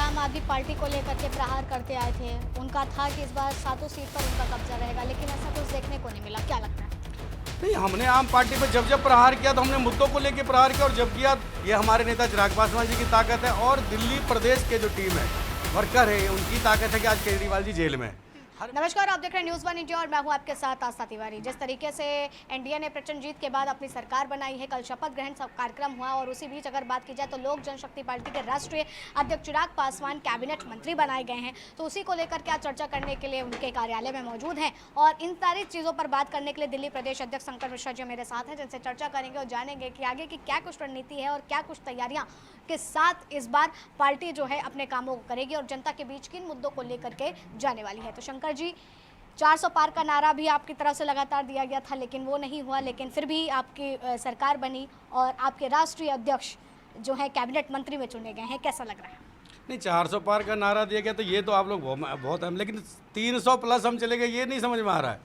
आम आदमी पार्टी को लेकर के प्रहार करते आए थे। उनका था कि इस बार 7 सीट पर उनका कब्जा रहेगा, लेकिन ऐसा कुछ देखने को नहीं मिला। क्या लगता है? नहीं, हमने आम पार्टी पर जब प्रहार किया तो हमने मुद्दों को लेकर प्रहार किया, और जब किया ये हमारे नेता चिराग पासवान जी की ताकत है और दिल्ली प्रदेश के जो टीम है, वर्कर है, उनकी ताकत है कि आज केजरीवाल जी जेल में है। नमस्कार, आप देख रहे हैं न्यूज़ 1 इंडिया और मैं हूं आपके साथ आस्था तिवारी। जिस तरीके से एनडीए ने प्रचंड जीत के बाद अपनी सरकार बनाई है, कल शपथ ग्रहण कार्यक्रम हुआ और उसी बीच अगर बात की जाए तो लोक जनशक्ति पार्टी के राष्ट्रीय अध्यक्ष चिराग पासवान कैबिनेट मंत्री बनाए गए हैं। तो उसी को लेकर क्या चर्चा करने के लिए उनके कार्यालय में मौजूद हैं और इन सारी चीज़ों पर बात करने के लिए दिल्ली प्रदेश अध्यक्ष शंकर मिश्रा जी मेरे साथ हैं, जिनसे चर्चा करेंगे और जानेंगे कि आगे की क्या कुछ रणनीति है और क्या कुछ तैयारियां के साथ इस बार पार्टी जो है अपने कामों को करेगी और जनता के बीच किन मुद्दों को लेकर के जाने वाली है। तो शंकर जी, 400 पार का नारा भी आपकी तरफ से लगातार दिया गया था, लेकिन वो नहीं हुआ, लेकिन फिर भी आपकी सरकार बनी और आपके राष्ट्रीय अध्यक्ष जो है कैबिनेट मंत्री में चुने गए हैं। कैसा लग रहा है? नहीं, 400 पार का नारा दिया गया तो ये तो आप लोग बहुत हम, लेकिन 300 प्लस हम चले गए, ये नहीं समझ में आ रहा है।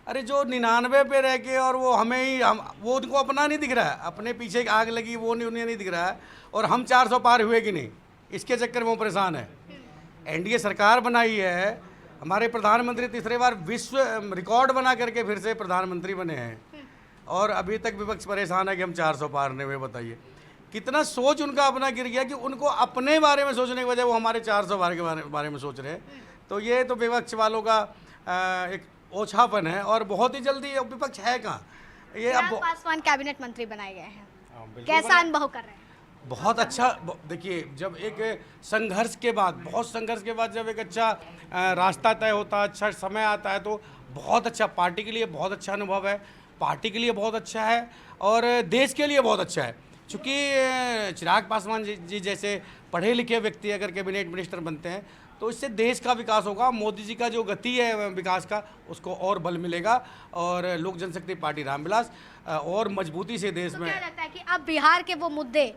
अरे जो 99 पे रह के और वो वो उनको अपना नहीं दिख रहा है, अपने पीछे एक आग लगी वो नहीं, उन्हें नहीं दिख रहा है, और हम 400 पार हुए कि नहीं, इसके चक्कर में वो परेशान है। एनडीए सरकार बनाई है, हमारे प्रधानमंत्री तीसरे बार विश्व रिकॉर्ड बना करके फिर से प्रधानमंत्री बने हैं, और अभी तक विपक्ष परेशान है कि हम 400 पार नहीं हुए। बताइए कितना सोच उनका अपना गिर गया कि उनको अपने बारे में सोचने के बजाय वो हमारे 400 पार के बारे में सोच रहे हैं। तो ये तो विपक्ष वालों का एक ओछापन है, और बहुत ही जल्दी विपक्ष है कहाँ। ये अब पासवान कैबिनेट मंत्री बनाए गए हैं, कैसा अनुभव कर रहे हैं? बहुत अच्छा। देखिए, जब एक संघर्ष के बाद, बहुत संघर्ष के बाद जब एक अच्छा रास्ता तय होता है, अच्छा समय आता है, तो बहुत अच्छा, पार्टी के लिए बहुत अच्छा अनुभव है, पार्टी के लिए बहुत अच्छा है और देश के लिए बहुत अच्छा है। चूँकि चिराग पासवान जी जैसे पढ़े लिखे व्यक्ति अगर कैबिनेट मिनिस्टर बनते हैं तो इससे देश का विकास होगा। मोदी जी का जो गति है विकास का, उसको और बल मिलेगा, और लोक जनशक्ति पार्टी रामविलास और मजबूती से देश में। क्या लगता है कि अब बिहार के वो मुद्दे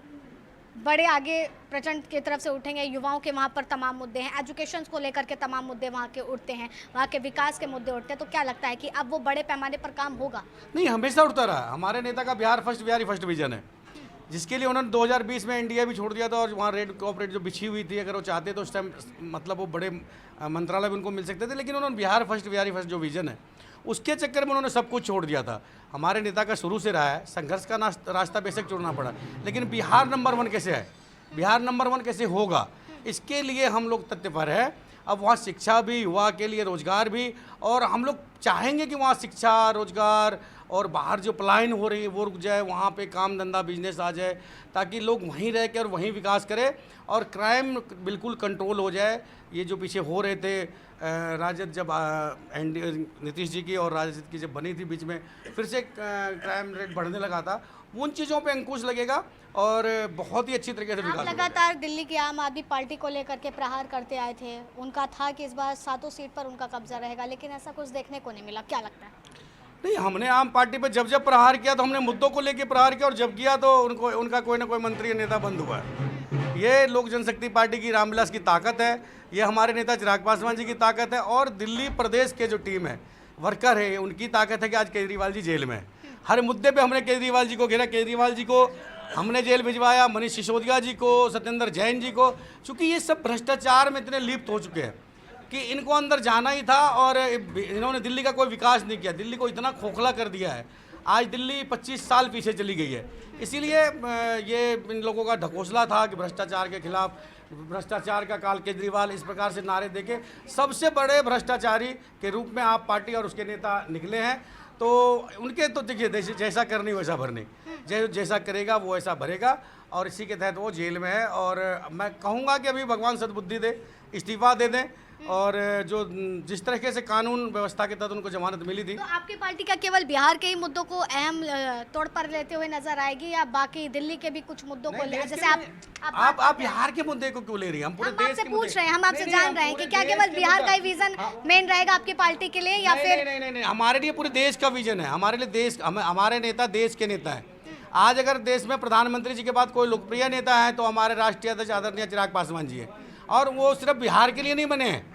बड़े आगे प्रचंड की तरफ से उठेंगे? युवाओं के वहाँ पर तमाम मुद्दे हैं, एजुकेशन को लेकर के तमाम मुद्दे वहाँ के उठते हैं, वहाँ के विकास के मुद्दे उठते हैं। तो क्या लगता है कि अब वो बड़े पैमाने पर काम होगा? नहीं, हमेशा उठता रहा। हमारे नेता का बिहार फर्स्ट विजन है, जिसके लिए उन्होंने 2020 में एनडीए भी छोड़ दिया था, और वहाँ रेड कॉर्पोरेट जो बिछी हुई थी, अगर वो चाहते तो उस टाइम मतलब वो बड़े मंत्रालय भी उनको मिल सकते थे, लेकिन उन्होंने बिहार फर्स्ट जो विजन है उसके चक्कर में उन्होंने सब कुछ छोड़ दिया था। हमारे नेता का शुरू से रहा है, संघर्ष का रास्ता बेशक चुनना पड़ा, लेकिन बिहार नंबर 1 कैसे है, बिहार नंबर 1 कैसे होगा, इसके लिए हम लोग तत्पर है। अब वहाँ शिक्षा भी, युवा के लिए रोजगार भी, और हम लोग चाहेंगे कि वहाँ शिक्षा, रोजगार और बाहर जो पलायन हो रही है वो रुक जाए, वहाँ पे काम धंधा बिजनेस आ जाए, ताकि लोग वहीं रह कर वहीं विकास करें और क्राइम बिल्कुल कंट्रोल हो जाए। ये जो पीछे हो रहे थे राजद, जब नीतीश जी की और राजद की जब बनी थी, बीच में फिर से क्राइम रेट बढ़ने लगा था, उन चीज़ों पे अंकुश लगेगा और बहुत ही अच्छी तरीके से विकास। लगातार दिल्ली की आम आदमी पार्टी को लेकर के प्रहार करते आए थे। उनका था कि इस बार 7 सीट पर उनका कब्जा रहेगा, लेकिन ऐसा कुछ देखने को नहीं मिला। क्या लगता है? नहीं, हमने आम पार्टी पर जब प्रहार किया तो हमने मुद्दों को लेकर प्रहार किया, और जब किया तो उनका कोई ना कोई मंत्री नेता बंद हुआ है। ये लोक जनशक्ति पार्टी की रामविलास की ताकत है, ये हमारे नेता चिराग पासवान जी की ताकत है, और दिल्ली प्रदेश के जो टीम है, वर्कर है, उनकी ताकत है कि आज केजरीवाल जी जेल में है। हर मुद्दे पे हमने केजरीवाल जी को घेरा, केजरीवाल जी को हमने जेल भिजवाया, मनीष सिसोदिया जी को, सत्येंद्र जैन जी को, चूँकि ये सब भ्रष्टाचार में इतने लिप्त हो चुके हैं कि इनको अंदर जाना ही था, और इन्होंने दिल्ली का कोई विकास नहीं किया, दिल्ली को इतना खोखला कर दिया है। आज दिल्ली 25 साल पीछे चली गई है। इसीलिए ये इन लोगों का ढकोसला था कि भ्रष्टाचार के खिलाफ, भ्रष्टाचार का काल केजरीवाल, इस प्रकार से नारे देके सबसे बड़े भ्रष्टाचारी के रूप में आप पार्टी और उसके नेता निकले हैं। तो उनके तो देखिए, जैसा करनी वैसा भरनी, जैसा करेगा वो ऐसा भरेगा, और इसी के तहत वो जेल में है। और मैं कहूँगा कि अभी भगवान सद्बुद्धि दे, इस्तीफा दे दें, और जो जिस तरीके से कानून व्यवस्था के तहत उनको जमानत मिली थी। तो आपकी पार्टी का केवल बिहार के ही मुद्दों को अहम तौर पर लेते हुए नजर आएगी, या बाकी दिल्ली के भी कुछ मुद्दों को जैसे आप बिहार के मुद्दे को क्यों ले रही हैं? हम पूरे देश से पूछ रहे हैं, हम आपसे जान रहे हैं कि क्या केवल बिहार का ही विजन मेन रहेगा आपकी पार्टी के लिए, या फिर? नहीं, हमारे लिए पूरे देश का विजन है। हमारे लिए देश, हमारे नेता देश के नेता हैं। आज अगर देश में प्रधानमंत्री जी के बाद कोई लोकप्रिय नेता है तो हमारे राष्ट्रीय अध्यक्ष आदरणीय चिराग पासवान जी है, और वो सिर्फ बिहार के लिए नहीं बने हैं,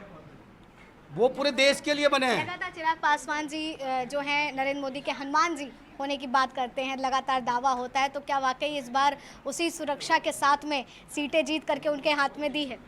वो पूरे देश के लिए बने हैं। लगातार चिराग पासवान जी जो हैं नरेंद्र मोदी के हनुमान जी होने की बात करते हैं, लगातार दावा होता है, तो क्या वाकई इस बार उसी सुरक्षा के साथ में सीटें जीत करके उनके हाथ में दी है?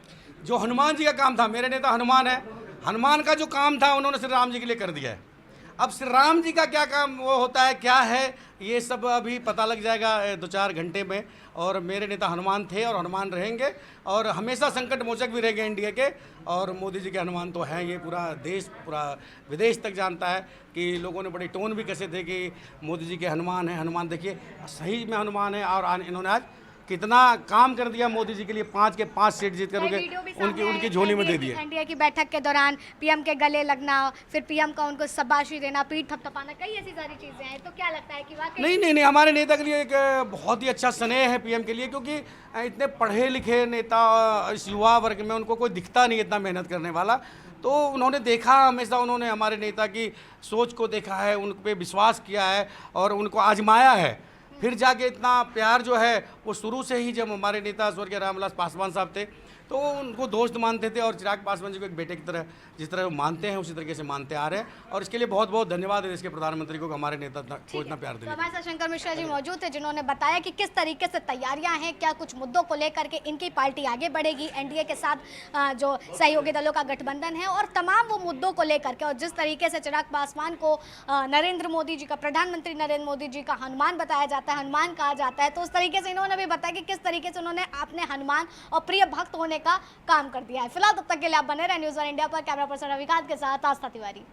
जो हनुमान जी का काम था, मेरे नेता हनुमान है, हनुमान का जो काम था उन्होंने श्री राम जी के लिए कर दिया है। अब श्री राम जी का क्या काम वो होता है, क्या है, ये सब अभी पता लग जाएगा 2-4 घंटे में। और मेरे नेता हनुमान थे और हनुमान रहेंगे और हमेशा संकट मोचक भी रहेंगे इंडिया के। और मोदी जी के हनुमान तो हैं, ये पूरा देश, पूरा विदेश तक जानता है कि लोगों ने बड़ी टोन भी कैसे थे कि मोदी जी के हनुमान हैं। हनुमान देखिए सही में हनुमान है और इन्होंने आज कितना काम कर दिया मोदी जी के लिए। 5 के 5 सीट जीत कर उनकी झोली में दे दिए। एनडीए की बैठक के दौरान पीएम के गले लगना, फिर पीएम का उनको शाबाशी देना, पीठ थपथपाना, कई ऐसी सारी चीजें हैं। तो क्या लगता है कि वाकई नहीं, हमारे नेता के लिए एक बहुत ही अच्छा स्नेह है पीएम के लिए, क्योंकि इतने पढ़े लिखे नेता इस युवा वर्ग में उनको कोई दिखता नहीं इतना मेहनत करने वाला। तो उन्होंने देखा, हमेशा उन्होंने हमारे नेता की सोच को देखा है, उन पे विश्वास किया है और उनको आजमाया है। फिर जाके इतना प्यार जो है वो शुरू से ही, जब हमारे नेता स्वर्गीय रामविलास पासवान साहब थे तो उनको दोस्त मानते थे और चिराग पासवान जी को एक बेटे की तरह जिस तरह वो मानते हैं उसी तरीके से मानते आ रहे हैं। और इसके लिए बहुत बहुत धन्यवाद है देश के प्रधानमंत्री को, हमारे नेता को इतना प्यार तो देने। हमारे साथ शंकर मिश्रा जी मौजूद थे, जिन्होंने बताया कि किस तरीके से तैयारियां हैं, क्या कुछ मुद्दों को लेकर के इनकी पार्टी आगे बढ़ेगी एनडीए के साथ, जो सहयोगी दलों का गठबंधन है, और तमाम वो मुद्दों को लेकर के। और जिस तरीके से चिराग पासवान को नरेंद्र मोदी जी का, प्रधानमंत्री नरेंद्र मोदी जी का हनुमान बताया जाता है, हनुमान कहा जाता है, तो उस तरीके से इन्होंने भी बताया कि किस तरीके से उन्होंने अपने हनुमान और प्रिय भक्त होने का काम कर दिया है। फिलहाल तब तक के लिए आप बने रहे न्यूज़ वन इंडिया पर। कैमरा पर्सन रविकांत के साथ आस्था तिवारी।